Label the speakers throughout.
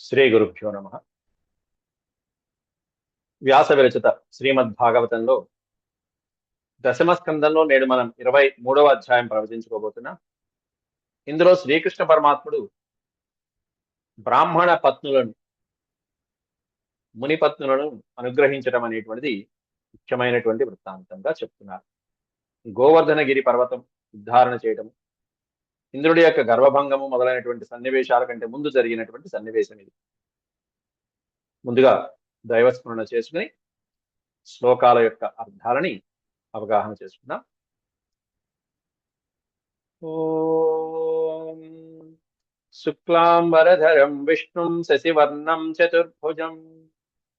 Speaker 1: శ్రీ గురుభ్యో నమ. వ్యాస విరచిత శ్రీమద్భాగవతంలో దశమ స్కందంలో నేడు మనం 23వ అధ్యాయం ప్రవచించుకోబోతున్నాం. ఇందులో శ్రీకృష్ణ పరమాత్ముడు బ్రాహ్మణ పత్నులను, ముని పత్నులను అనుగ్రహించడం అనేటువంటిది ముఖ్యమైనటువంటి వృత్తాంతంగా చెప్తున్నారు. గోవర్ధనగిరి పర్వతం ఉద్ధారణ చేయడం, ఇంద్రుడి యొక్క గర్వభంగము మొదలైనటువంటి సన్నివేశాల కంటే ముందు జరిగినటువంటి సన్నివేశం ఇది. ముందుగా దైవస్మరణ చేసుకుని శ్లోకాల యొక్క అర్థాలని అవగాహన చేసుకుందాం. ఓం శుక్లాంబరధరం విష్ణుం శశివర్ణం చతుర్భుజం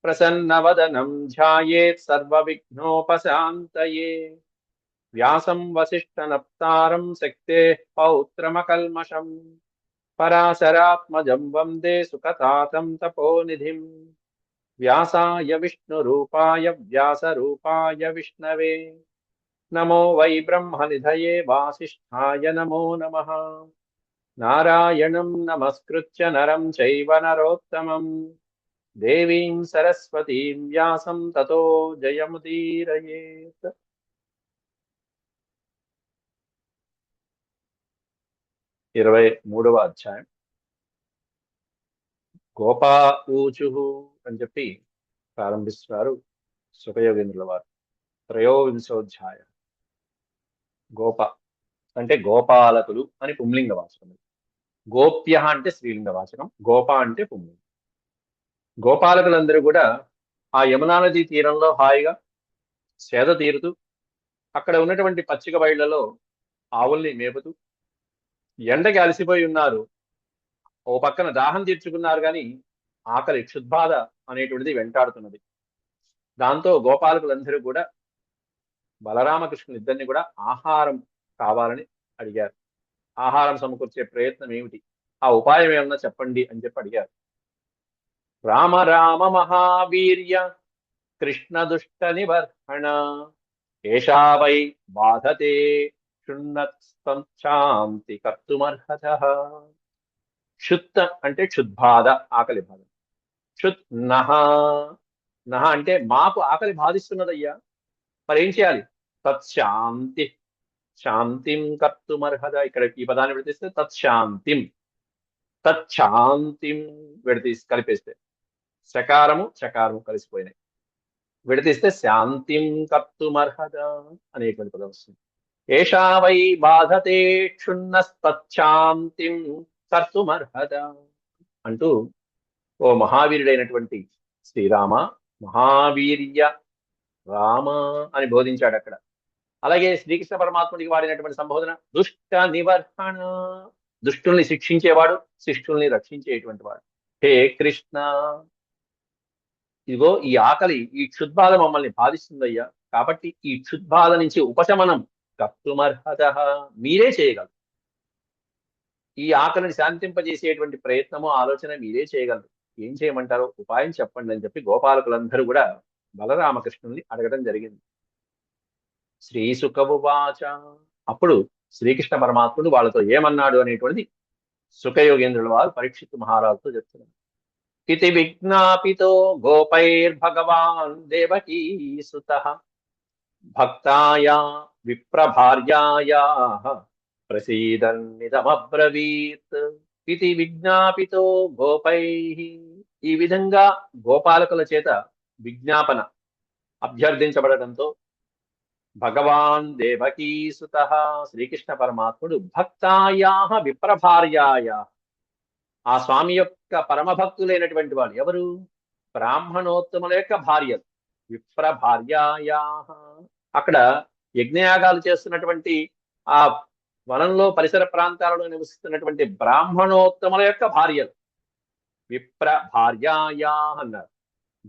Speaker 1: ప్రసన్నవదనం ధ్యాయేత్ సర్వవిఘ్నోపశాంతయే వ్యాసం వసిష్ఠనప్తారం శక్తేః పౌత్రమకల్మషం పరాశరాత్మజం వందే సుఖతాతం తపోనిధిం వ్యాసాయ విష్ణురూపాయ వ్యాసరూపాయ విష్ణవే నమో వై బ్రహ్మనిధయే వాసిష్ఠాయ నమో నమః. నారాయణం నమస్కృత్య నరం చైవ నరోత్తమం దేవీం సరస్వతీం వ్యాసం తతో జయముదీరయేత్. 23వ అధ్యాయం. గోపా ఊచుః అని చెప్పి ప్రారంభిస్తున్నారు సుఖయోగేంద్రుల వారు. త్రయోవింశోధ్యాయ. గోప అంటే గోపాలకులు అని పుంలింగ వాచకం. గోప్య అంటే స్త్రీలింగ వాచకం, గోప అంటే పుంలింగం. గోపాలకులందరూ కూడా ఆ యమునా నది తీరంలో హాయిగా సేద తీరుతూ అక్కడ ఉన్నటువంటి పచ్చిక బయళ్లలో ఆవుల్ని మేపుతూ ఎండకి అలసిపోయి ఉన్నారు. ఓ పక్కన దాహం తీర్చుకున్నారు, కానీ ఆకలి క్షుద్బాధ అనేటువంటిది వెంటాడుతున్నది. దాంతో గోపాలకులందరూ కూడా బలరామకృష్ణులు ఇద్దరిని కూడా ఆహారం కావాలని అడిగారు. ఆహారం సమకూర్చే ప్రయత్నం ఏమిటి, ఆ ఉపాయం ఏమన్నా చెప్పండి అని చెప్పి అడిగారు. రామ రామ మహావీర్య కృష్ణ దుష్ట నివర్హణ ఏషా వై బాధతే క్షున్నశాంతి కర్తుమర్హత. క్షుత్ అంటే క్షుద్బాధ, ఆకలి బాధ. క్షుత్ నహ, నహ అంటే మాకు ఆకలి బాధిస్తున్నదయ్యా, మరేం చేయాలి? తత్శాంతి, శాంతిం కర్తుమర్హత. ఇక్కడ ఈ పదాన్ని విడతీస్తే తత్శాంతిం, తత్శాంతిం విడతీసి కలిపేస్తే శకారము చకారము కలిసిపోయినాయి. విడతీస్తే శాంతిం కర్తుమర్హత అనేటువంటి పదం వస్తుంది. ఏషా వై బాధతే క్షున్నస్తత్శాంతిం కర్తుమర్హత అంటూ ఓ మహావీరుడైనటువంటి శ్రీరామ, మహావీర్య రామ అని బోధించాడు అక్కడ. అలాగే శ్రీకృష్ణ పరమాత్ముడికి వాడినటువంటి సంబోధన దుష్ట నివర్హణ, దుష్టుల్ని శిక్షించేవాడు, శిష్టుల్ని రక్షించేటువంటి వాడు. హే కృష్ణ, ఇదిగో ఈ ఆకలి, ఈ క్షుద్బాధ మమ్మల్ని బాధిస్తుందయ్యా, కాబట్టి ఈ క్షుద్బాధ నుంచి ఉపశమనం కర్తుమర్హత మీరే చేయగలరు. ఈ ఆకలిని శాంతింపజేసేటువంటి ప్రయత్నము, ఆలోచన మీరే చేయగలరు. ఏం చేయమంటారో ఉపాయం చెప్పండి అని చెప్పి గోపాలకులందరూ కూడా బలరామకృష్ణుల్ని అడగడం జరిగింది. శ్రీసుకవువాచ. అప్పుడు శ్రీకృష్ణ పరమాత్ముడు వాళ్ళతో ఏమన్నాడు అనేటువంటిది సుఖయోగేంద్రుల వారు పరీక్షిత్ మహారాజుతో చెప్తున్నారు. ఇతి విజ్ఞాపితో గోపైర్భగవాన్ దేవకీ సుతః భక్తాయా విప్రభార్యాయాః ప్రసీదన్నిదమబ్రవీత్. ఇది విజ్ఞాపితో గోపైః. ఈ విధంగా గోపాలకుల చేత విజ్ఞాపన, అభ్యర్థించబడటంతో భగవాన్ దేవకీసుతః శ్రీకృష్ణ పరమాత్ముడు భక్తాయాః విప్రభార్యాయాః, ఆ స్వామి యొక్క పరమభక్తులైనటువంటి వాడు ఎవరు? బ్రాహ్మణోత్తముల యొక్క భార్యలు. విప్రభార్యాయాః అక్కడ యజ్ఞయాగాలు చేస్తున్నటువంటి ఆ వనంలో పరిసర ప్రాంతాలలో నివసిస్తున్నటువంటి బ్రాహ్మణోత్తముల యొక్క భార్యలు విప్రభార్యాయాః అన్నారు.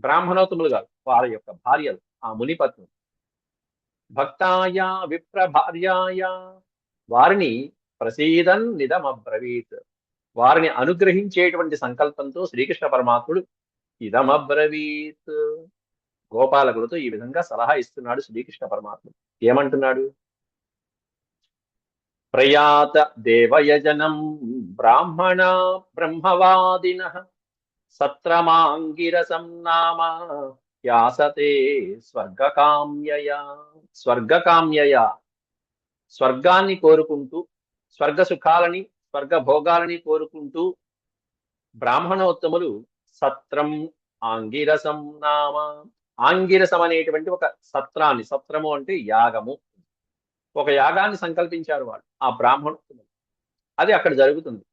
Speaker 1: బ్రాహ్మణోత్తములు కాదు, వారి యొక్క భార్యలు, ఆ మునిపత్నులు. భక్తాయా విప్రభార్యాయా, వారిని ప్రసీదన్ నిదమబ్రవీత్, వారిని అనుగ్రహించేటువంటి సంకల్పంతో శ్రీకృష్ణ పరమాత్ముడు ఇదమబ్రవీత్, గోపాలకులతో ఈ విధంగా సలహా ఇస్తున్నాడు శ్రీకృష్ణ పరమాత్ముడు. ఏమంటున్నాడు? ప్రయాత దేవయజనం బ్రాహ్మణ బ్రహ్మవాదినః సత్రమాంగిరసం నామ యాసతే స్వర్గకామ్యయా. స్వర్గకామ్యయా, స్వర్గాన్ని కోరుకుంటూ, స్వర్గ సుఖాలని, స్వర్గ భోగాలని కోరుకుంటూ బ్రాహ్మణోత్తములు సత్రం ఆంగిరసం నామ, ఆంగిరసం అనేటువంటి ఒక సత్రాన్ని, సత్రము అంటే యాగము, ఒక యాగాన్ని సంకల్పించారు వాళ్ళు ఆ బ్రాహ్మణోత్తములు. అది అక్కడ జరుగుతుంది.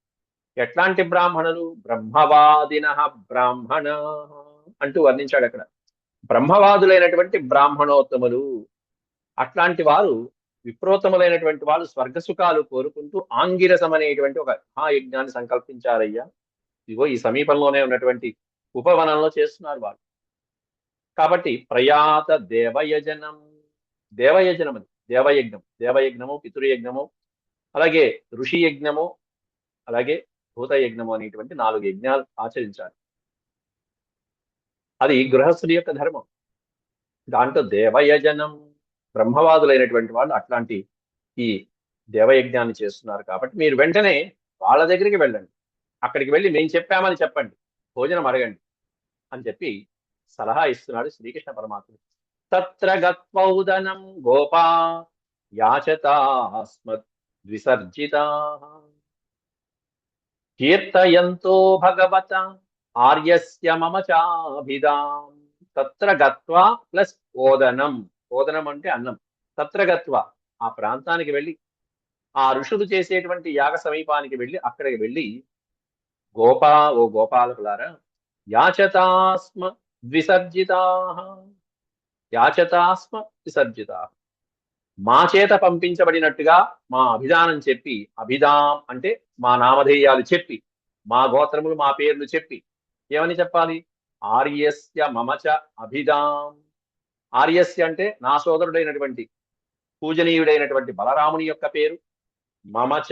Speaker 1: ఎట్లాంటి బ్రాహ్మణులు? బ్రహ్మవాదిన బ్రాహ్మణ అంటూ వర్ణించాడు అక్కడ. బ్రహ్మవాదులైనటువంటి బ్రాహ్మణోత్తములు. అట్లాంటి వారు, విప్రోత్తములైనటువంటి వాళ్ళు స్వర్గ సుఖాలు కోరుకుంటూ ఆంగిరసం అనేటువంటి ఒక మహాయజ్ఞాన్ని సంకల్పించారయ్యా. ఇగో ఈ సమీపంలోనే ఉన్నటువంటి ఉపవనంలో చేస్తున్నారు వాళ్ళు. కాబట్టి ప్రయాత దేవయజనం, దేవయజనం అది దేవయజ్ఞం, దేవయజ్ఞము, పితృయజ్ఞము, అలాగే ఋషి యజ్ఞము, అలాగే భూతయజ్ఞము అనేటువంటి 4 యజ్ఞాలు ఆచరించాలి. అది గృహస్థుడి యొక్క ధర్మం. దాంట్లో దేవయజనం, బ్రహ్మవాదులైనటువంటి వాళ్ళు అట్లాంటి ఈ దేవయజ్ఞాన్ని చేస్తున్నారు. కాబట్టి మీరు వెంటనే వాళ్ళ దగ్గరికి వెళ్ళండి. అక్కడికి వెళ్ళి మేము చెప్పామని చెప్పండి, భోజనం అడగండి అని చెప్పి సలహా ఇస్తున్నాడు శ్రీకృష్ణ పరమాత్ముడు. తత్ర గత్వౌదనం గోపా యాచతాస్మద్ విసర్జితా కీర్తయంతో భగవత ఆర్యస్య మమ చాభిదాం. తత్ర గత్వా ప్లస్ ఓదనం, ఓదనం అంటే అన్నం. తత్ర గత్వా, ఆ ప్రాంతానికి వెళ్ళి, ఆ ఋషులు చేసేటువంటి యాగ సమీపానికి వెళ్ళి, అక్కడికి వెళ్ళి గోపా, ఓ గోపాలకులారా, యాచతాస్మ ద్విసర్జితా, యాచతాస్మ విసర్జితా, మా చేత పంపించబడినట్టుగా మా అభిధానం చెప్పి, అభిధాం అంటే మా నామధేయాలు చెప్పి, మా గోత్రములు, మా పేర్లు చెప్పి, ఏమని చెప్పాలి? ఆర్యస్య మమచ అభిధాం. ఆర్యస్య అంటే నా సోదరుడైనటువంటి పూజనీయుడైనటువంటి బలరాముని యొక్క పేరు, మమచ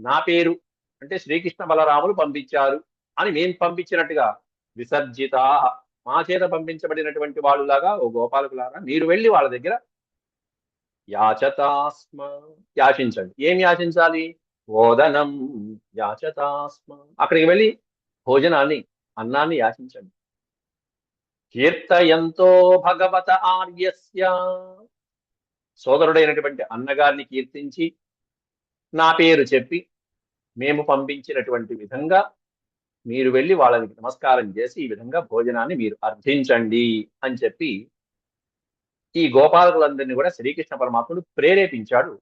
Speaker 1: నా పేరు అంటే శ్రీకృష్ణ బలరాములు పంపించారు అని మేము పంపించినట్టుగా, విసర్జిత మా చేత పంపించబడినటువంటి వాళ్ళులాగా ఓ గోపాలకులారా మీరు వెళ్ళి వాళ్ళ దగ్గర యాచతాస్మ, యాచించండి. ఏం యాచించాలి? ఓదనం యాచతాస్మ, అక్కడికి వెళ్ళి భోజనాన్ని, అన్నాన్ని యాచించండి. కీర్తయంతో భగవత ఆర్యస్య, సోదరుడైనటువంటి అన్నగారిని కీర్తించి, నా పేరు చెప్పి, మేము పంపించినటువంటి విధంగా మీరు వెళ్ళి వాళ్ళకి నమస్కారం చేసి ఈ విధంగా భోజనాన్ని మీరు అర్థించండి అని చెప్పి ఈ గోపాలకులందరినీ కూడా శ్రీకృష్ణ పరమాత్ముడు ప్రేరేపించాడు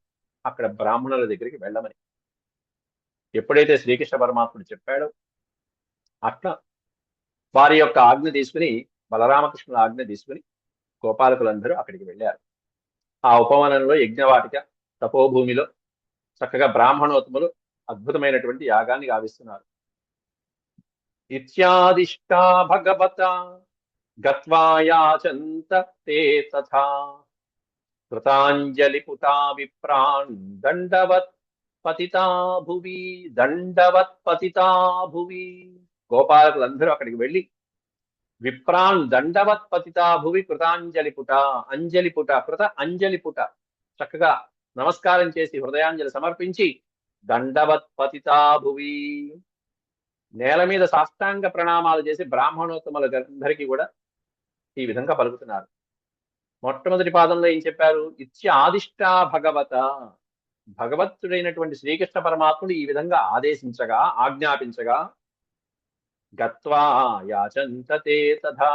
Speaker 1: అక్కడ బ్రాహ్మణుల దగ్గరికి వెళ్ళమని. ఎప్పుడైతే శ్రీకృష్ణ పరమాత్ముడు చెప్పాడో అట్లా వారి యొక్క ఆజ్ఞ తీసుకుని, బలరామకృష్ణుల ఆజ్ఞ తీసుకుని గోపాలకులందరూ అక్కడికి వెళ్ళారు. ఆ ఉపవనంలో యజ్ఞవాటిక తపోభూమిలో చక్కగా బ్రాహ్మణోత్తములు అద్భుతమైనటువంటి యాగాన్ని గావిస్తున్నారు. ఇత్యాదిష్టా భగవత గత్వా యాచంత తే తథా కృతాంజలిపుటా విప్రాన్ దండవత్ పతితా భువి, దండవత్ పతితా భువి. గోపాలకులందరూ అక్కడికి వెళ్ళి విప్రాన్ దండవత్ పతితా భువి కృతాంజలిపుట, అంజలిపుట, కృత అంజలిపుట, చక్కగా నమస్కారం చేసి హృదయాంజలి సమర్పించి దండవత్ పతితా భువి, నేల మీద సాష్టాంగ ప్రణామాలు చేసి బ్రాహ్మణోత్తములందరికీ కూడా ఈ విధంగా పలుకుతున్నారు. మొట్టమొదటి పాదంలో ఏం చెప్పారు? ఇత్యాదిష్టా భగవత, భగవత్తుడైనటువంటి శ్రీకృష్ణ పరమాత్ముడు ఈ విధంగా ఆదేశించగా, ఆజ్ఞాపించగా, గత్వా యాచంత తే తథా,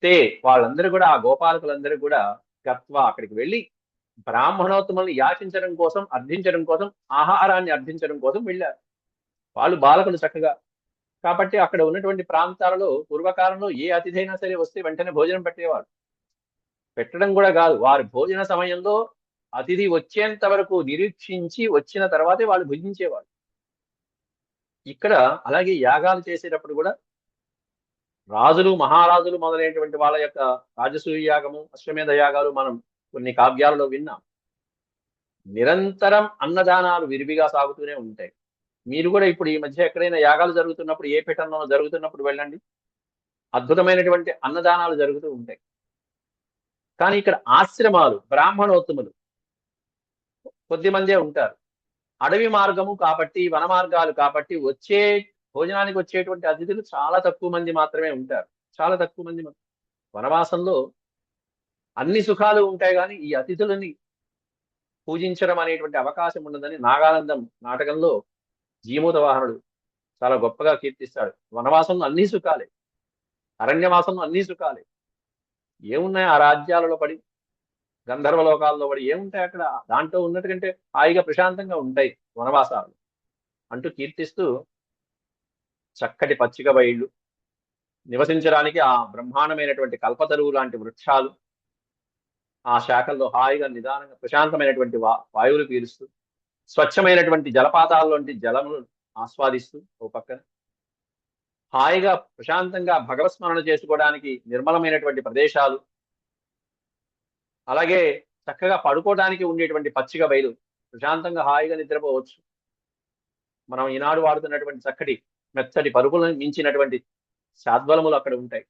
Speaker 1: తే వాళ్ళందరూ కూడా, ఆ గోపాలకులందరూ కూడా గత్వా అక్కడికి వెళ్ళి బ్రాహ్మణోత్తములను యాచించడం కోసం, అర్థించడం కోసం, ఆహారాన్ని అర్థించడం కోసం వెళ్ళారు. వాళ్ళు బాలకులు చక్కగా. కాబట్టి అక్కడ ఉన్నటువంటి ప్రాంతాలలో పూర్వకాలంలో ఏ అతిథి అయినా సరే వస్తే వెంటనే భోజనం పెట్టేవారు. పెట్టడం కూడా కాదు, వారి భోజన సమయంలో అతిథి వచ్చేంత వరకు నిరీక్షించి వచ్చిన తర్వాతే వాళ్ళు భుజించేవారు. ఇక్కడ అలాగే యాగాలు చేసేటప్పుడు కూడా రాజులు, మహారాజులు మొదలైనటువంటి వాళ్ళ యొక్క రాజసూయ యాగము, అశ్వమేధ యాగాలు మనం కొన్ని కావ్యాలలో విన్నాం. నిరంతరం అన్నదానాలు విరివిగా సాగుతూనే ఉంటాయి. మీరు కూడా ఇప్పుడు ఈ మధ్య ఎక్కడైనా యాగాలు జరుగుతున్నప్పుడు, ఏ పీఠంలో జరుగుతున్నప్పుడు వెళ్ళండి, అద్భుతమైనటువంటి అన్నదానాలు జరుగుతూ ఉంటాయి. కానీ ఇక్కడ ఆశ్రమాలు, బ్రాహ్మణోత్తములు కొద్ది మందే ఉంటారు. అడవి మార్గము కాబట్టి, వన మార్గాలు కాబట్టి వచ్చే భోజనానికి వచ్చేటువంటి అతిథులు చాలా తక్కువ మంది మాత్రమే ఉంటారు. చాలా తక్కువ మంది వనవాసంలో అన్ని సుఖాలు ఉంటాయి కానీ ఈ అతిథులని పూజించడం అనేటువంటి అవకాశం ఉండదని నాగానందం నాటకంలో జీమూత వాహనుడు చాలా గొప్పగా కీర్తిస్తాడు. వనవాసంలో అన్ని సుఖాలే, అరణ్యవాసంలో అన్ని సుఖాలే. ఏమున్నాయి ఆ రాజ్యాలలో పడి, గంధర్వ లోకాల్లో పడి ఏముంటాయి అక్కడ? దాంట్లో ఉన్నట్టుకంటే హాయిగా ప్రశాంతంగా ఉంటాయి వనవాసాలు అంటూ కీర్తిస్తూ చక్కటి పచ్చిక బయళ్ళు, నివసించడానికి ఆ బ్రహ్మాండమైనటువంటి కల్పతరువు లాంటి వృక్షాలు, ఆ శాఖల్లో హాయిగా నిదానంగా ప్రశాంతమైనటువంటి వాయువులు పీలుస్తూ, స్వచ్ఛమైనటువంటి జలపాతాల్లోంటి జలములు ఆస్వాదిస్తూ ఓ పక్కన హాయిగా ప్రశాంతంగా భగవత్స్మరణ చేసుకోవడానికి నిర్మలమైనటువంటి ప్రదేశాలు, అలాగే చక్కగా పడుకోవడానికి ఉండేటువంటి పచ్చిక బయలు, ప్రశాంతంగా హాయిగా నిద్రపోవచ్చు. మనం ఈనాడు వాడుతున్నటువంటి చక్కటి మెత్తటి పరుపులను మించినటువంటి శాద్వలములు అక్కడ ఉంటాయి.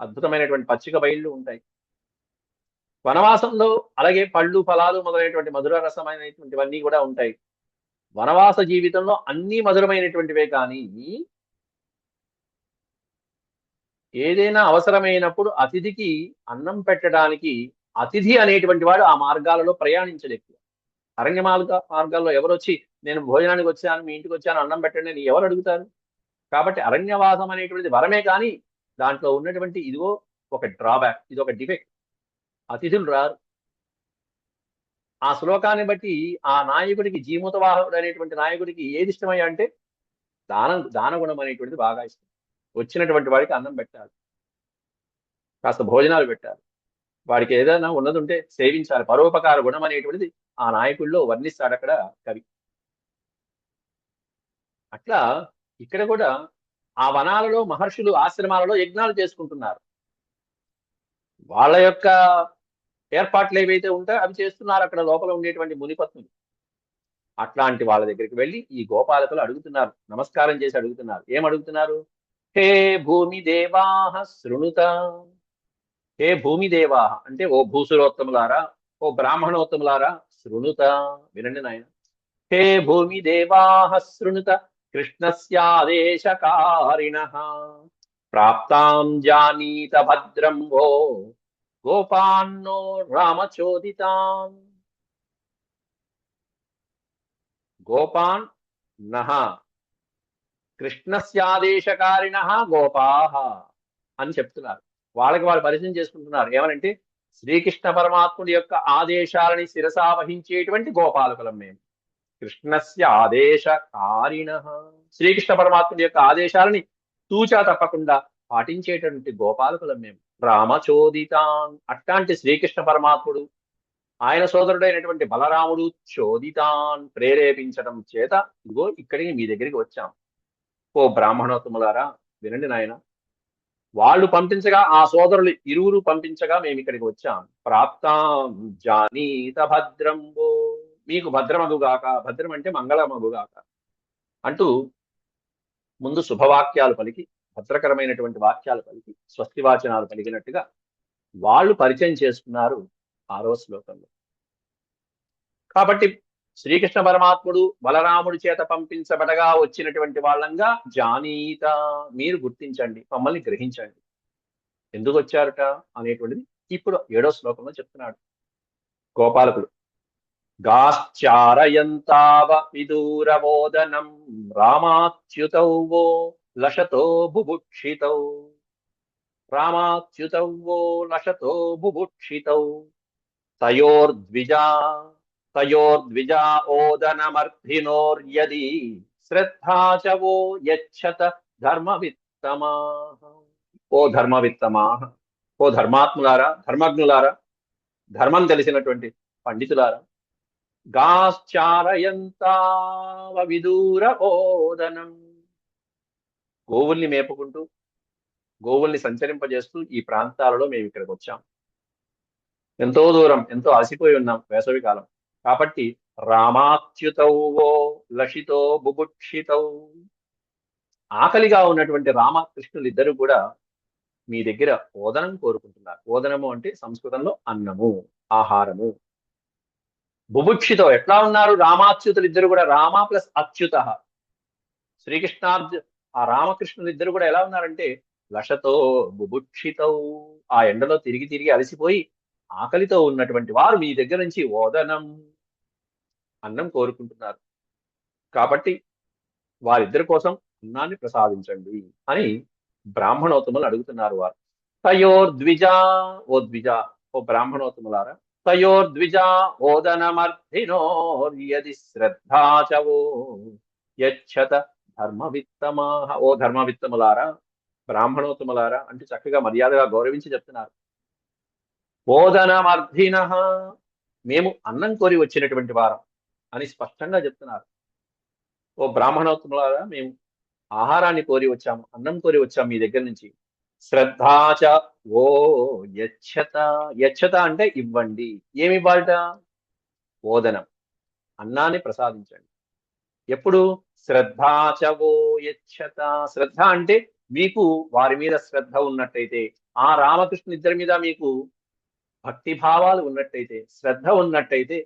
Speaker 1: అద్భుతమైనటువంటి పచ్చిక బయళ్ళు ఉంటాయి వనవాసంలో. అలాగే పళ్ళు ఫలాలు మొదలైనటువంటి మధుర రసమైనటువంటివన్నీ కూడా ఉంటాయి. వనవాస జీవితంలో అన్ని మధురమైనటువంటివే కానీ ఏదైనా అవసరమైనప్పుడు అతిథికి అన్నం పెట్టడానికి అతిథి అనేటువంటి వాడు ఆ మార్గాలలో ప్రయాణించలేదు. అరణ్య మార్గాల్లో ఎవరొచ్చి నేను భోజనానికి వచ్చాను, మీ ఇంటికి వచ్చాను, అన్నం పెట్టండి అని ఎవరు అడుగుతారు? కాబట్టి అరణ్యవాసం అనేటువంటిది వరమే కానీ దాంట్లో ఉన్నటువంటి ఇదిగో ఒక డ్రాబ్యాక్, ఇది ఒక డిఫెక్ట్. అతిథులు రారు. ఆ శ్లోకాన్ని బట్టి ఆ నాయకుడికి, జీమూతవాహనుడు అనేటువంటి నాయకుడికి ఏది ఇష్టమయ్యా అంటే దానగుణం అనేటువంటిది బాగా ఇష్టం. వచ్చినటువంటి వాడికి అన్నం పెట్టాలి, కాస్త భోజనాలు పెట్టాలి, వాడికి ఏదైనా ఉన్నది ఉంటే సేవించాలి. పరోపకార గుణం అనేటువంటిది ఆ నాయకుల్లో వర్ణిస్తాడు అక్కడ కవి. అట్లా ఇక్కడ కూడా ఆ వనాలలో మహర్షులు ఆశ్రమాలలో యజ్ఞాలు చేసుకుంటున్నారు. వాళ్ళ యొక్క ఏర్పాట్లు ఏవైతే ఉంటాయో అవి చేస్తున్నారు అక్కడ లోపల ఉండేటువంటి మునిపత్నులు. అట్లాంటి వాళ్ళ దగ్గరికి వెళ్ళి ఈ గోపాలకులు అడుగుతున్నారు, నమస్కారం చేసి అడుగుతున్నారు. ఏం అడుగుతున్నారు? హే భూమి దేవాహ శృణుత. హే భూమి దేవాహ అంటే ఓ భూసురోత్తములారా, ఓ బ్రాహ్మణోత్తములారా, శృణుత వినండి నాయన. హే భూమి దేవాహ శృణుత కృష్ణస్యాదేశకారిణః ప్రాప్తాం జానీత భద్రం వో గోపాన్నో రామచోదితాన్. గోపాన్ నః కృష్ణస్యాదేశకారిణః గోపాః అని చెప్తున్నారు. వాళ్ళకి వాళ్ళు పరిచయం చేసుకుంటున్నారు. ఏమనంటే శ్రీకృష్ణ పరమాత్ముడి యొక్క ఆదేశాలని శిరసావహించేటువంటి గోపాలకులం మేము. కృష్ణస్య ఆదేశకారిణః, శ్రీకృష్ణ పరమాత్ముడి యొక్క ఆదేశాలని తూచా తప్పకుండా పాటించేటువంటి గోపాలకులం మేము. రామచోదితాన్, అట్లాంటి శ్రీకృష్ణ పరమాత్ముడు ఆయన సోదరుడైనటువంటి బలరాముడు చోదితాన్ ప్రేరేపించడం చేత ఇదిగో ఇక్కడికి మీ దగ్గరికి వచ్చాం. ఓ బ్రాహ్మణోత్తములారా వినండి నాయన. వాళ్ళు పంపించగా, ఆ సోదరులు ఇరువురు పంపించగా మేము ఇక్కడికి వచ్చాం. ప్రాప్తాం జానీత భద్రంబో, మీకు భద్రమగుగాక, భద్రం అంటే మంగళమగుగాక అంటూ ముందు శుభవాక్యాలు పలికి, భద్రకరమైనటువంటి వాక్యాలు పలికి, స్వస్తి వాచనాలు పలికినట్టుగా వాళ్ళు పరిచయం చేసుకున్నారు 6వ శ్లోకంలో. కాబట్టి శ్రీకృష్ణ పరమాత్ముడు బలరాముడి చేత పంపించబడగా వచ్చినటువంటి వాళ్ళంగా జానీత, మీరు గుర్తించండి, మమ్మల్ని గ్రహించండి, ఎందుకు వచ్చారట అనేటువంటిది ఇప్పుడు 7వ శ్లోకంలో చెప్తున్నాడు. గోపాలకుడు గాశ్చారయంతావ విదూరవోదనం రామాచ్యుతౌ వో లశతో బుభుక్షితౌ. రామాచ్యుతౌ వో లశతో బుభుక్షితౌ తయోర్ద్విజా ఓదనమర్థినోర్యది శ్రద్ధా చ వో యచ్చత ధర్మవిత్తమా. ఓ ధర్మవిత్తమా, ఓ ధర్మాత్ములారా, ధర్మజ్ఞులారా, ధర్మం తెలిసినటువంటి పండితులారా, గాశ్చారయంతావ విదూర ఓదనం, గోవుల్ని మేపుకుంటూ, గోవుల్ని సంచరింపజేస్తూ ఈ ప్రాంతాలలో మేము ఇక్కడికి వచ్చాం. ఎంతో దూరం, ఎంతో అలసిపోయి ఉన్నాం వేసవి కాలం కాబట్టి. రామాచ్యుతౌ వో లషితో బుభుక్షితౌ, ఆకలిగా ఉన్నటువంటి రామకృష్ణులు ఇద్దరు కూడా మీ దగ్గర ఓదనం కోరుకుంటున్నారు. ఓదనము అంటే సంస్కృతంలో అన్నము, ఆహారము. బుభుక్షితో ఎట్లా ఉన్నారు రామాచ్యుతులు ఇద్దరు కూడా? రామ ప్లస్ అచ్యుత, శ్రీకృష్ణార్జు ఆ రామకృష్ణులు ఇద్దరు కూడా ఎలా ఉన్నారంటే లషతో బుభుక్షితౌ, ఆ ఎండలో తిరిగి తిరిగి అలసిపోయి ఆకలితో ఉన్నటువంటి వారు మీ దగ్గర నుంచి ఓదనం, అన్నం కోరుకుంటున్నారు. కాబట్టి వారిద్దరి కోసం అన్నాన్ని ప్రసాదించండి అని బ్రాహ్మణోత్తములు అడుగుతున్నారు వారు. తయోర్ద్విజా, ఓ ద్విజ, ఓ బ్రాహ్మణోత్తములారా, తయోర్ద్విజా ఓదనమర్థినోర్యది శ్రద్ధాచవో యచ్చత ధర్మవిత్తమాహ, ఓ ధర్మవిత్తములారా, బ్రాహ్మణోత్తములారా అంటే చక్కగా మర్యాదగా గౌరవించి చెప్తున్నారు. ఓదనమర్థిన, మేము అన్నం కోరి వచ్చినటువంటి వారం అని స్పష్టంగా చెప్తున్నారు. ఓ బ్రాహ్మణోత్తములారా, మేము ఆహారాన్ని కోరి వచ్చాము, అన్నం కోరి వచ్చాము మీ దగ్గర నుంచి. శ్రద్ధాచ ఓ యచ్చత, యచ్చత అంటే ఇవ్వండి. ఏమి ఇవ్వాలట? ఓదనం, అన్నాన్ని ప్రసాదించండి. ఎప్పుడు? శ్రద్ధాచ ఓ యచ్చత, శ్రద్ధ అంటే మీకు వారి మీద శ్రద్ధ ఉన్నట్టయితే, ఆ రామకృష్ణ ఇద్దరి మీద మీకు భక్తి భావాలు ఉన్నట్టయితే, శ్రద్ధ ఉన్నట్టయితే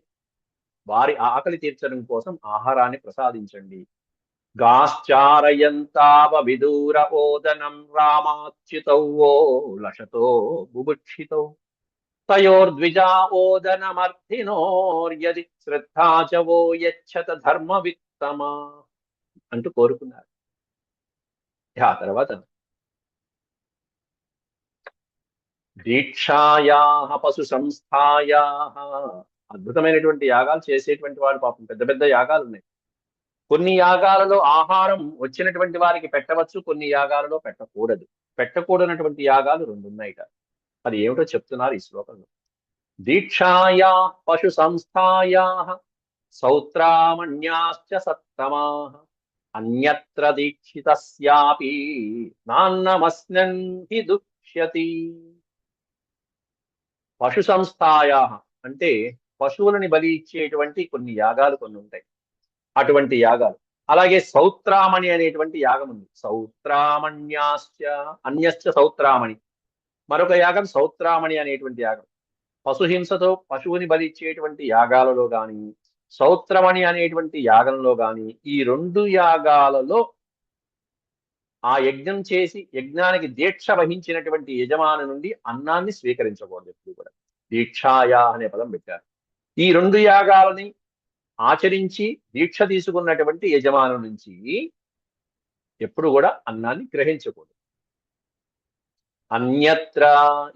Speaker 1: వారి ఆకలి తీర్చడం కోసం ఆహారాన్ని ప్రసాదించండి. గాశ్చారయంతావ విదూర ఓదనం రామాచ్యుతౌ ఓ లషతో బుభుక్షితౌ తయోర్ద్విజా ఓదనమర్థినోర్యది శ్రద్ధాచవో యచ్చత ధర్మ విత్తమా అంటూ కోరుకున్నారు. ఆ తర్వాత దీక్షాయా పశు సంస్థాయా, అద్భుతమైనటువంటి యాగాలు చేసేటువంటి వాడు పాపం, పెద్ద పెద్ద యాగాలు ఉన్నాయి. కొన్ని యాగాలలో ఆహారం వచ్చినటువంటి వారికి పెట్టవచ్చు, కొన్ని యాగాలలో పెట్టకూడదు. పెట్టకూడనటువంటి యాగాలు రెండు ఉన్నాయిట. అది ఏమిటో చెప్తున్నారు ఈ శ్లోకంలో. దీక్షాయా పశు సంస్థాయా సౌత్రామణ్యాశ్చ సత్తమా అన్యత్ర దీక్షితస్యాపి నాన్నమస్నన్ హి దుష్యతి. పశు సంస్థాయా అంటే పశువులని బలి ఇచ్చేటువంటి కొన్ని యాగాలు కొన్ని ఉంటాయి, అటువంటి యాగాలు. అలాగే సౌత్రామణి అనేటువంటి యాగం ఉంది. సౌత్రామణ్యాశ్చ, అన్యశ్చ సౌత్రామణి, మరొక యాగం సౌత్రామణి అనేటువంటి యాగం. పశుహింసతో పశువుని బలి ఇచ్చేటువంటి యాగాలలో గాని, సౌత్రమణి అనేటువంటి యాగంలో గాని, ఈ రెండు యాగాలలో ఆ యజ్ఞం చేసి యజ్ఞానికి దీక్ష వహించినటువంటి యజమాని నుండి అన్నాన్ని స్వీకరించకూడదు ఎప్పుడు కూడా. దీక్షాయా అనే పదం పెట్టారు. ఈ రెండు యాగాలని ఆచరించి దీక్ష తీసుకున్నటువంటి యజమాను నుంచి ఎప్పుడు కూడా అన్నాన్ని గ్రహించకూడదు. అన్యత్ర,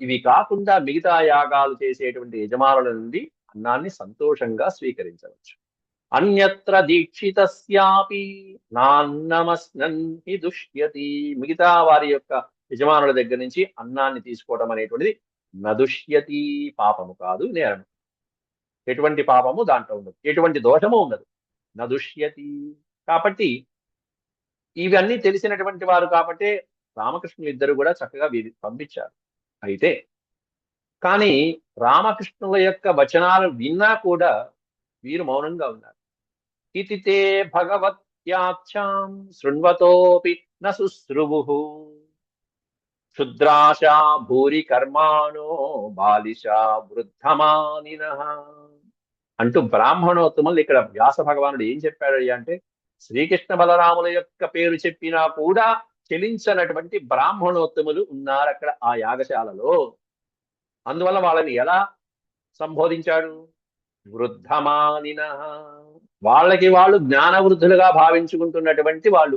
Speaker 1: ఇవి కాకుండా మిగతా యాగాలు చేసేటువంటి యజమానుల నుండి అన్నాన్ని సంతోషంగా స్వీకరించవచ్చు. అన్యత్ర దీక్షితస్యాపి నాన్నమస్నన్ హి దుష్యతి, మిగతా వారి యొక్క యజమానుల దగ్గర నుంచి అన్నాన్ని తీసుకోవడం అనేటువంటిది నదుష్యతి, పాపము కాదు, నేరం. ఎటువంటి పాపము దాంట్లో ఉండదు, ఎటువంటి దోషము ఉండదు. నదుష్యతి. కాబట్టి ఇవన్నీ తెలిసినటువంటి వారు కాబట్టి రామకృష్ణులు ఇద్దరు కూడా చక్కగా వీరి పంపించారు. అయితే కానీ రామకృష్ణుల యొక్క వచనాలు విన్నా కూడా వీరు మౌనంగా ఉన్నారు. ఇతి తే భగవత్యాఖ్యాం శృణ్వతోపి న శుశ్రువుః క్షుద్రాశా భూరి కర్మాణో బాలిశా వృద్ధమానినః అంటూ బ్రాహ్మణోత్తములు ఇక్కడ వ్యాస భగవానుడు ఏం చెప్పాడు అంటే, శ్రీకృష్ణ బలరాముల యొక్క పేరు చెప్పినా కూడా చెలించనటువంటి బ్రాహ్మణోత్తములు ఉన్నారు అక్కడ ఆ యాగశాలలో. అందువల్ల వాళ్ళని ఎలా సంబోధించాడు? వృద్ధమానిన, వాళ్ళకి వాళ్ళు జ్ఞాన వృద్ధులుగా భావించుకుంటున్నటువంటి వాళ్ళు.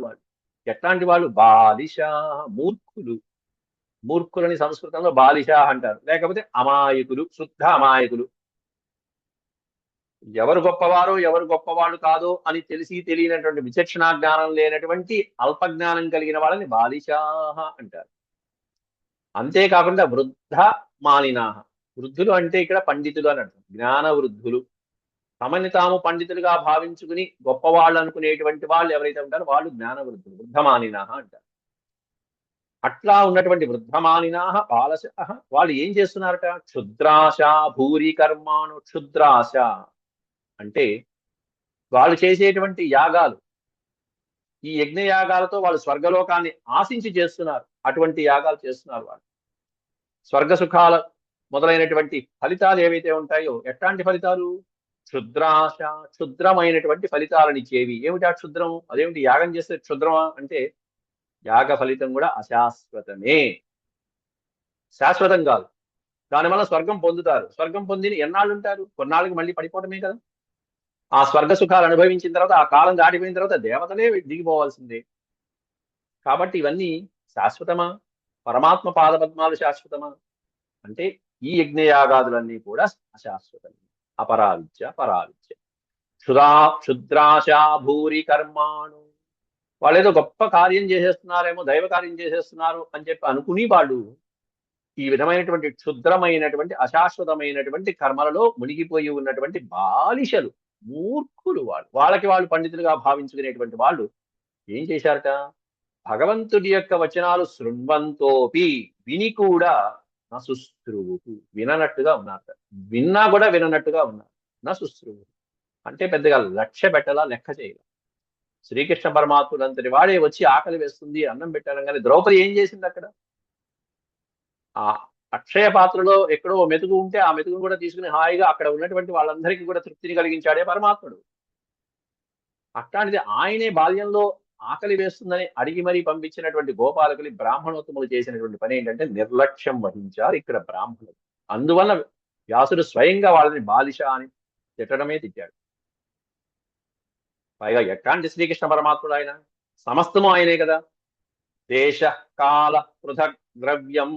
Speaker 1: ఎట్లాంటి వాళ్ళు? బాలిష, మూర్ఖులు. మూర్ఖులని సంస్కృతంలో బాలిష అంటారు, లేకపోతే అమాయకులు, శుద్ధ అమాయకులు. ఎవరు గొప్పవారో ఎవరు గొప్పవాళ్ళు కాదో అని తెలిసి తెలియనటువంటి విచక్షణా జ్ఞానం లేనటువంటి అల్పజ్ఞానం కలిగిన వాళ్ళని బాలిషాహ అంటారు. అంతేకాకుండా వృద్ధ మానినాహ, వృద్ధులు అంటే ఇక్కడ పండితులు అని అర్థం. జ్ఞాన వృద్ధులు, తమని తాము పండితులుగా భావించుకుని గొప్పవాళ్ళు అనుకునేటువంటి వాళ్ళు ఎవరైతే ఉంటారో వాళ్ళు జ్ఞాన వృద్ధులు, వృద్ధమానినాహ అంటారు. అట్లా ఉన్నటువంటి వృద్ధమానినాహ బాలశ, వాళ్ళు ఏం చేస్తున్నారట? క్షుద్రాశ భూరి కర్మాను. క్షుద్రాశ అంటే వాళ్ళు చేసేటువంటి యాగాలు, ఈ యజ్ఞ యాగాలతో వాళ్ళు స్వర్గలోకాన్ని ఆశించి చేస్తున్నారు. అటువంటి యాగాలు చేస్తున్నారు వాళ్ళు. స్వర్గ సుఖాల మొదలైనటువంటి ఫలితాలు ఏవైతే ఉంటాయో, ఎట్లాంటి ఫలితాలు? క్షుద్రాశ, క్షుద్రమైనటువంటి ఫలితాలను ఇచ్చేవి. ఏమిటి ఆ క్షుద్రం? అదేమిటి యాగం చేస్తే క్షుద్రమా అంటే, యాగ ఫలితం కూడా అశాశ్వతమే, శాశ్వతం కాదు. దానివల్ల స్వర్గం పొందుతారు. స్వర్గం పొంది ఎన్నాళ్ళు ఉంటారు? కొన్నాళ్ళకి మళ్ళీ పడిపోవడమే కదా. ఆ స్వర్గ సుఖాలు అనుభవించిన తర్వాత, ఆ కాలం దాటిపోయిన తర్వాత దేవతలే దిగిపోవాల్సిందే. కాబట్టి ఇవన్నీ శాశ్వతమా? పరమాత్మ పాదపద్మాలు శాశ్వతమా అంటే, ఈ యజ్ఞయాగాదులన్నీ కూడా అశాశ్వతమే. అపరావిద్య, పరావిద్య. క్షుద్రాశా భూరి కర్మాణు. వాళ్ళు ఏదో గొప్ప కార్యం చేసేస్తున్నారేమో, దైవ కార్యం చేసేస్తున్నారు అని చెప్పి అనుకుని వాళ్ళు ఈ విధమైనటువంటి క్షుద్రమైనటువంటి అశాశ్వతమైనటువంటి కర్మలలో మునిగిపోయి ఉన్నటువంటి బాలిషలు, మూర్ఖులు వాళ్ళు. వాళ్ళకి వాళ్ళు పండితులుగా భావించుకునేటువంటి వాళ్ళు ఏం చేశారట? భగవంతుడి యొక్క వచనాలు శృణ్వంతోపి, విని కూడా నా శుశ్రువు, విననట్టుగా ఉన్నారు. విన్నా కూడా విననట్టుగా ఉన్నారు. నా శుశ్రువు అంటే పెద్దగా లక్ష్య పెట్టాలా, లెక్క చేయాలి. శ్రీకృష్ణ పరమాత్ముడు అంతటి వాడే వచ్చి ఆకలి వేస్తుంది అన్నం పెట్టాను, కానీ ద్రౌపది ఏం చేసింది అక్కడ? ఆ అక్షయ పాత్రలో ఎక్కడో మెతుకు ఉంటే ఆ మెతుకును కూడా తీసుకుని హాయిగా అక్కడ ఉన్నటువంటి వాళ్ళందరికీ కూడా తృప్తిని కలిగించాడే పరమాత్ముడు. అట్లాంటిది ఆయనే బాల్యంలో ఆకలి వేస్తుందని అడిగి మరీ పంపించినటువంటి గోపాలకులు, బ్రాహ్మణోత్తములు చేసినటువంటి పని ఏంటంటే నిర్లక్ష్యం వహించారు ఇక్కడ బ్రాహ్మణులు. అందువల్ల వ్యాసుడు స్వయంగా వాళ్ళని బాలిష అని తిట్టడమే తిట్టాడు. పైగా ఎట్లాంటి శ్రీకృష్ణ పరమాత్ముడు ఆయన? సమస్తము ఆయనే కదా. దేశ కాల పృథక్ ద్రవ్యం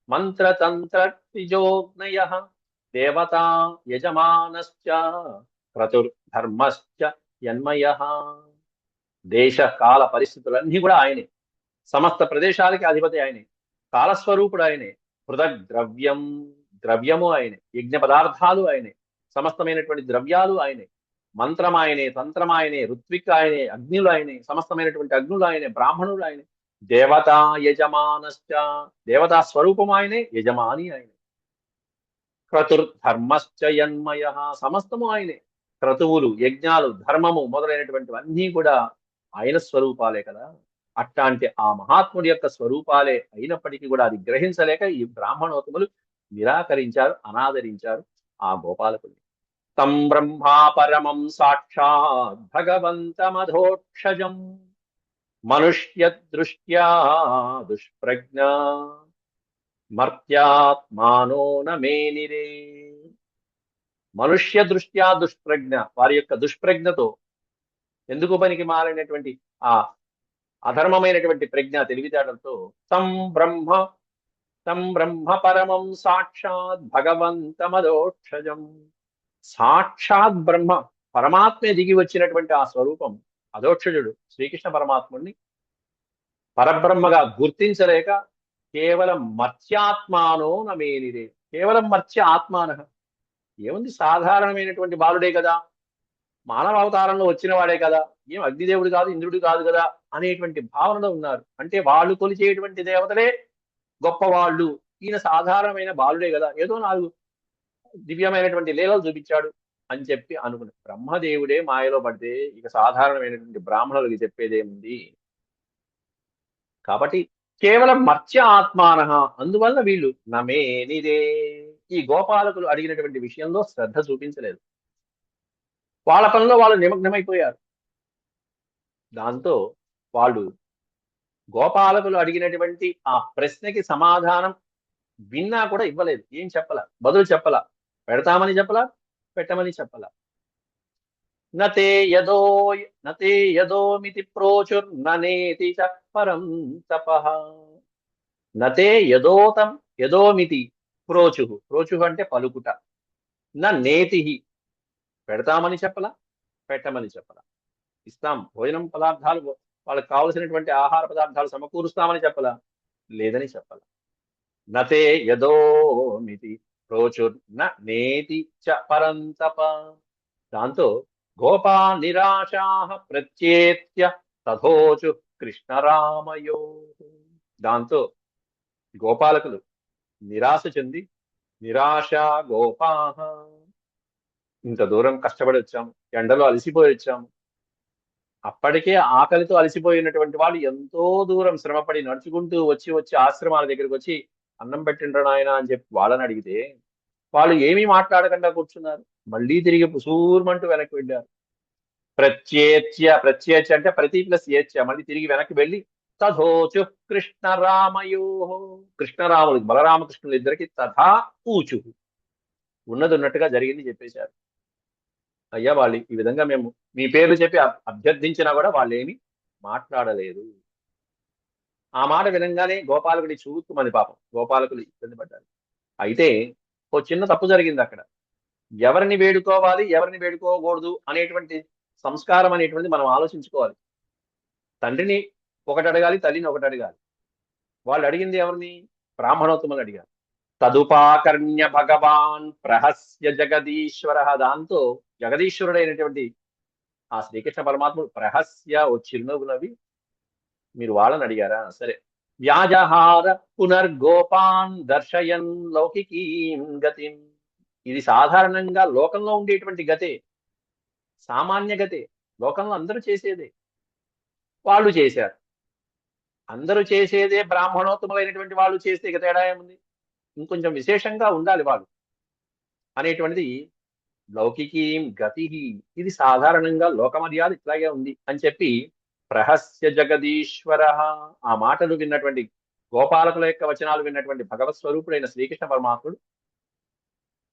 Speaker 1: మంత్రతంత్ర త్రిజోగ్నయ దేవతా యజమానశ్చ క్రతుర్ధర్మశ్చ యన్మయ. దేశ కాల పరిస్థితులన్నీ కూడా ఆయనే. సమస్త ప్రదేశాలకి అధిపతి ఆయనే. కాలస్వరూపుడు ఆయనే. పృథక్ ద్రవ్యం, ద్రవ్యము ఆయనే. యజ్ఞ పదార్థాలు ఆయనే. సమస్తమైనటువంటి ద్రవ్యాలు ఆయనే. మంత్రం ఆయనే, తంత్రం ఆయనే, ఋత్విక్ ఆయనే, అగ్నులు ఆయనే, సమస్తమైనటువంటి అగ్నులు ఆయనే, బ్రాహ్మణులు ఆయనే. దేవతా యజమానశ్చ, దేవతా స్వరూపం ఆయనే, యజమాని ఆయనే. క్రతుర్ధర్మశ్చ యన్మయ, సమస్తము ఆయనే. క్రతువులు, యజ్ఞాలు, ధర్మము మొదలైనటువంటివన్నీ కూడా ఆయన స్వరూపాలే కదా. అట్లాంటి ఆ మహాత్ముడి యొక్క స్వరూపాలే అయినప్పటికీ కూడా అది గ్రహించలేక ఈ బ్రాహ్మణోత్తములు నిరాకరించారు, అనాదరించారు ఆ గోపాలకుల్ని. తం బ్రహ్మా పరమం సాక్షాత్ భగవంతమధోక్షజం మనుష్య దృష్ట్యా దుష్ప్రజ్ఞ మర్త్యాత్మానో నమేనిరే. మనుష్య దృష్ట్యా దుష్ప్రజ్ఞ, వారి యొక్క దుష్ప్రజ్ఞతో, ఎందుకు పనికి మారినటువంటి ఆ అధర్మమైనటువంటి ప్రజ్ఞ, తెలివితేటలతో తం బ్రహ్మ పరమం సాక్షాత్ భగవంతమధోక్షజం, సాక్షాత్ బ్రహ్మ పరమాత్మే దిగి వచ్చినటువంటి ఆ స్వరూపం అధోక్షజుడు శ్రీకృష్ణ పరమాత్ముడిని పరబ్రహ్మగా గుర్తించలేక కేవలం మర్త్యాత్మానో నమేనిరే, కేవలం మర్త్య ఆత్మాన, ఏముంది సాధారణమైనటువంటి బాలుడే కదా, మానవ అవతారంలో వచ్చిన వాడే కదా, ఏం అగ్నిదేవుడు కాదు, ఇంద్రుడు కాదు కదా అనేటువంటి భావనలో ఉన్నారు. అంటే వాళ్ళు కొలిచేటువంటి దేవతలే గొప్పవాళ్ళు, ఈయన సాధారణమైన బాలుడే కదా, ఏదో నాలుగు దివ్యమైనటువంటి లీలలు చూపించాడు అని చెప్పి అనుకుని బ్రహ్మదేవుడే మాయలో పడితే ఇక సాధారణమైనటువంటి బ్రాహ్మణులకి చెప్పేదేముంది. కాబట్టి కేవలం మర్త్య ఆత్మాన, అందువల్ల వీళ్ళు నమేనిదే, ఈ గోపాలకులు అడిగినటువంటి విషయంలో శ్రద్ధ చూపించలేదు. వాళ్ళ పనిలో వాళ్ళు నిమగ్నమైపోయారు. దాంతో వాళ్ళు గోపాలకులు అడిగినటువంటి ఆ ప్రశ్నకి సమాధానం విన్నా కూడా ఇవ్వలేదు. ఏం చెప్పల, బదులు చెప్పల. పెడతామని చెప్పలా, పెట్టమని చెప్పలా. నతే యదోమితి ప్రోచుర్ననేతి చ పరం తపః. నతే యదోమితి ప్రోచు, ప్రోచు అంటే పలుకుట. నేతి, పెడతామని చెప్పలా, పెట్టమని చెప్పలా. ఇస్తాం, భోజనం పదార్థాలు, వాళ్ళకి కావలసినటువంటి ఆహార పదార్థాలు సమకూరుస్తామని చెప్పలా, లేదని చెప్పలా. నతే యదోమితి ప్రోచుర్న నేతి చ పరంతప. దాంతో గోపా నిరాశా ప్రత్యేత్య తథోచు కృష్ణరామయో. దాంతో గోపాలకులు నిరాశ చెంది, నిరాశ గోపాహ, ఇంత దూరం కష్టపడి వచ్చాము, ఎండలో అలసిపోయి వచ్చాము, అప్పటికే ఆకలితో అలసిపోయినటువంటి వాళ్ళు ఎంతో దూరం శ్రమపడి నడుచుకుంటూ వచ్చి ఆశ్రమాల దగ్గరికి వచ్చి అన్నం పెట్టిండ్రు నాయన అని చెప్పి వాళ్ళని అడిగితే వాళ్ళు ఏమీ మాట్లాడకుండా కూర్చున్నారు. మళ్ళీ తిరిగి పుసూర్మంటూ వెనక్కి వెళ్ళారు. ప్రత్యేచ్య అంటే ప్రతి ప్లస్ ఏచ్య, మళ్ళీ తిరిగి వెనక్కి వెళ్ళి తథోచు కృష్ణరామయో, కృష్ణరాములు బలరామకృష్ణులు ఇద్దరికి తథా ఊచు, ఉన్నది ఉన్నట్టుగా జరిగింది చెప్పేశారు. అయ్యా వాళ్ళు ఈ విధంగా మేము మీ పేర్లు చెప్పి అభ్యర్థించినా కూడా వాళ్ళు ఏమి మాట్లాడలేదు. ఆ మాట వినంగానే గోపాలకుడి చూతుమని పాపం గోపాలకులు ఇబ్బంది పడ్డారు. అయితే ఓ చిన్న తప్పు జరిగింది అక్కడ. ఎవరిని వేడుకోవాలి ఎవరిని వేడుకోకూడదు అనేటువంటి సంస్కారం అనేటువంటి మనం ఆలోచించుకోవాలి. తండ్రిని ఒకటి అడగాలి, తల్లిని ఒకటి అడగాలి. వాళ్ళు అడిగింది ఎవరిని? బ్రాహ్మణోత్తములు అడిగారు. తదుపాకర్ణ్య భగవాన్ ప్రహస్య జగదీశ్వర, దాంతో జగదీశ్వరుడైనటువంటి ఆ శ్రీకృష్ణ పరమాత్ముడు ప్రహస్య, ఓ చిరునవ్వు నవ్వి, మీరు వాళ్ళని అడిగారా, సరే. వ్యాజహార పునర్గోపాన్ దర్శయన్ లౌకికీం గతిం, ఇది సాధారణంగా లోకంలో ఉండేటువంటి గతే, సామాన్య గతే, లోకంలో అందరూ చేసేదే, వాళ్ళు చేశారు. అందరూ చేసేదే బ్రాహ్మణోత్తములైనటువంటి వాళ్ళు చేస్తే ఇక తేడా ఏముంది? ఇంకొంచెం విశేషంగా ఉండాలి వాళ్ళు అనేటువంటిది లౌకికీం గతి, ఇది సాధారణంగా లోకమర్యాద ఇట్లాగే ఉంది అని చెప్పి ప్రహస్య జగదీశ్వర, ఆ మాటలు విన్నటువంటి గోపాలకుల యొక్క వచనాలు విన్నటువంటి భగవత్ స్వరూపుడైన శ్రీకృష్ణ పరమాత్ముడు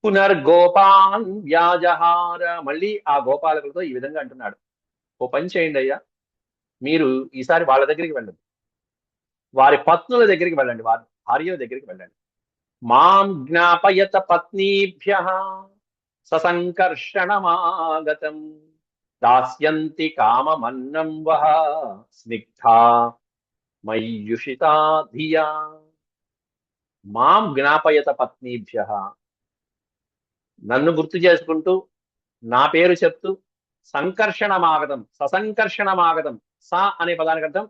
Speaker 1: పునర్గోపాన్ వ్యాజహార, మళ్ళీ ఆ గోపాలకులతో ఈ విధంగా అంటున్నాడు, ఓ పని చేయండి అయ్యా, మీరు ఈసారి వాళ్ళ దగ్గరికి వెళ్ళండి, వారి పత్నుల దగ్గరికి వెళ్ళండి, వారి భార్యల దగ్గరికి వెళ్ళండి. మాం జ్ఞాపయత పత్నీభ్యః ససంకర్షణమాగతం దాస్యంతి కామమన్నం వహ స్నిగ్ధా మయ్యుషితా ధియా. మాం జ్ఞాపయత పత్నీభ్యః, నన్ను గుర్తు చేసుకుంటూ నా పేరు చెప్తూ సంకర్షణమాగతం, ససంకర్షణమాగతం, స అనే పదానికి అర్థం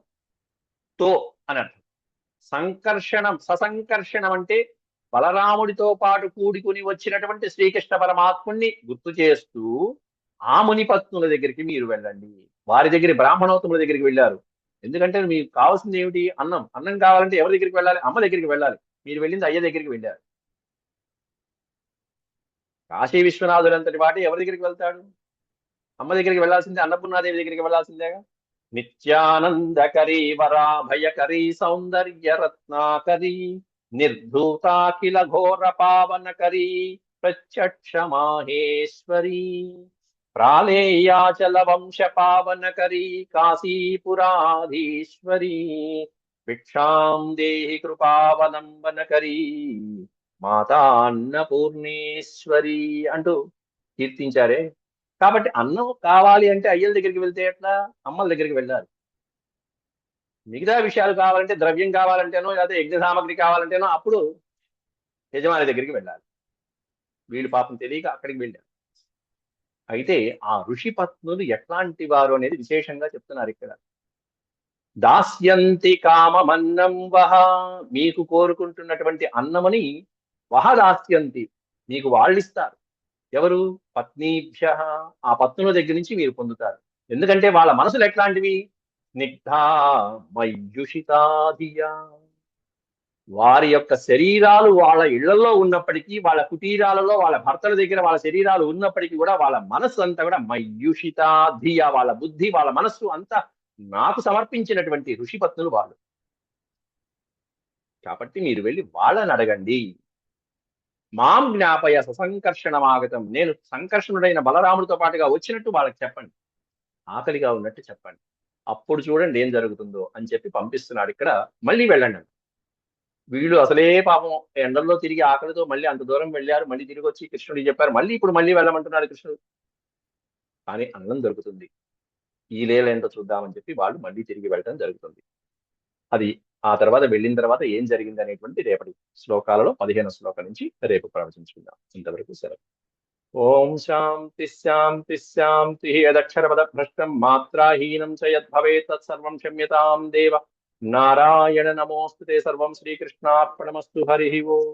Speaker 1: తో అని అర్థం. సంకర్షణం, ససంకర్షణం అంటే బలరాముడితో పాటు కూడుకుని వచ్చినటువంటి శ్రీకృష్ణ పరమాత్ముణ్ణి గుర్తు చేస్తూ ఆ మునిపత్నుల దగ్గరికి మీరు వెళ్ళండి. వారి దగ్గర బ్రాహ్మణోత్తముల దగ్గరికి వెళ్ళారు. ఎందుకంటే మీకు కావాల్సింది ఏమిటి? అన్నం. అన్నం కావాలంటే ఎవరి దగ్గరికి వెళ్ళాలి? అమ్మ దగ్గరికి వెళ్ళాలి. మీరు వెళ్ళింది అయ్య దగ్గరికి వెళ్ళారు. కాశీ విశ్వనాథుడు అంతటి వాటి ఎవరి దగ్గరికి వెళ్తాడు? అమ్మ దగ్గరికి వెళ్ళాల్సిందే, అన్నపూర్ణాదేవి దగ్గరికి వెళ్ళాల్సిందేగా. నిత్యానందకరీ వరాభయకరీ సౌందర్య రత్నాకరీ నిర్ధూతాఖిల ఘోర పావనకరీ ప్రత్యక్ష మాహేశ్వరీ ప్రాళేయాచల వంశ పావనకరీ కాశీపురాధీశ్వరీ భిక్షాం దేహి కృపావలంబనకరీ మాతా అన్నపూర్ణేశ్వరి అంటూ కీర్తించారే. కాబట్టి అన్నం కావాలి అంటే అయ్యల దగ్గరికి వెళ్తే ఎట్లా? అమ్మల దగ్గరికి వెళ్ళాలి. మిగతా విషయాలు కావాలంటే, ద్రవ్యం కావాలంటేనో లేదా యజ్ఞ సామగ్రి కావాలంటేనో అప్పుడు యజమాని దగ్గరికి వెళ్ళాలి. వీళ్ళు పాపం తెలియక అక్కడికి వెళ్ళారు. అయితే ఆ ఋషి పత్నులు ఎట్లాంటి వారు అనేది విశేషంగా చెప్తున్నారు ఇక్కడ. దాస్యంతి కామమన్నం వహ, మీకు కోరుకుంటున్నటువంటి అన్నమని వహ దాస్యంతి, మీకు వాళ్ళిస్తారు. ఎవరు? పత్నీభ్య, ఆ పత్నుల దగ్గర నుంచి మీరు పొందుతారు. ఎందుకంటే వాళ్ళ మనసులు ఎట్లాంటివి? స్నిగ్ధా మయ్యుషితా ధియా, వారి యొక్క శరీరాలు వాళ్ళ ఇళ్లలో ఉన్నప్పటికీ, వాళ్ళ కుటీరాలలో వాళ్ళ భర్తల దగ్గర వాళ్ళ శరీరాలు ఉన్నప్పటికీ కూడా వాళ్ళ మనస్సు అంతా కూడా మయ్యుషితా ధియా, వాళ్ళ బుద్ధి వాళ్ళ మనస్సు అంతా నాకు సమర్పించినటువంటి ఋషిపత్నులు వాళ్ళు. కాబట్టి మీరు వెళ్ళి వాళ్ళని అడగండి. మాం జ్ఞాపయ ససంకర్షణమాగతం, నేను సంకర్షణుడైన బలరాముడితో పాటుగా వచ్చినట్టు వాళ్ళకి చెప్పండి, ఆకలిగా ఉన్నట్టు చెప్పండి, అప్పుడు చూడండి ఏం జరుగుతుందో అని చెప్పి పంపిస్తున్నాడు. ఇక్కడ మళ్ళీ వెళ్ళండి. వీళ్ళు అసలే పాపం ఎండల్లో తిరిగి ఆకలితో మళ్ళీ అంత దూరం వెళ్ళారు, మళ్ళీ తిరిగి వచ్చి కృష్ణుడికి చెప్పారు, మళ్ళీ ఇప్పుడు మళ్ళీ వెళ్ళమంటున్నాడు కృష్ణుడు. కానీ అన్నం దొరుకుతుంది, ఈ లీల ఏంటో చూద్దామని చెప్పి వాళ్ళు మళ్ళీ తిరిగి వెళ్ళడం జరుగుతుంది. అది ఆ తర్వాత వెళ్ళిన తర్వాత ఏం జరిగింది అనేటువంటి రేపటి శ్లోకాలలో 15వ శ్లోకం నుంచి రేపు ప్రవచించుకుందాం. ఇంతవరకు సెలవు. ఓం శాంతి శాంతి శాంతి. యదక్షరపద భ్రష్టం మాత్రాహీనం చ యద్భవేత్ తత్సర్వం క్షమ్యతాం దేవ. నారాయణ నమోస్తుతే. సర్వం శ్రీకృష్ణార్పణమస్తు. హరి ఓం.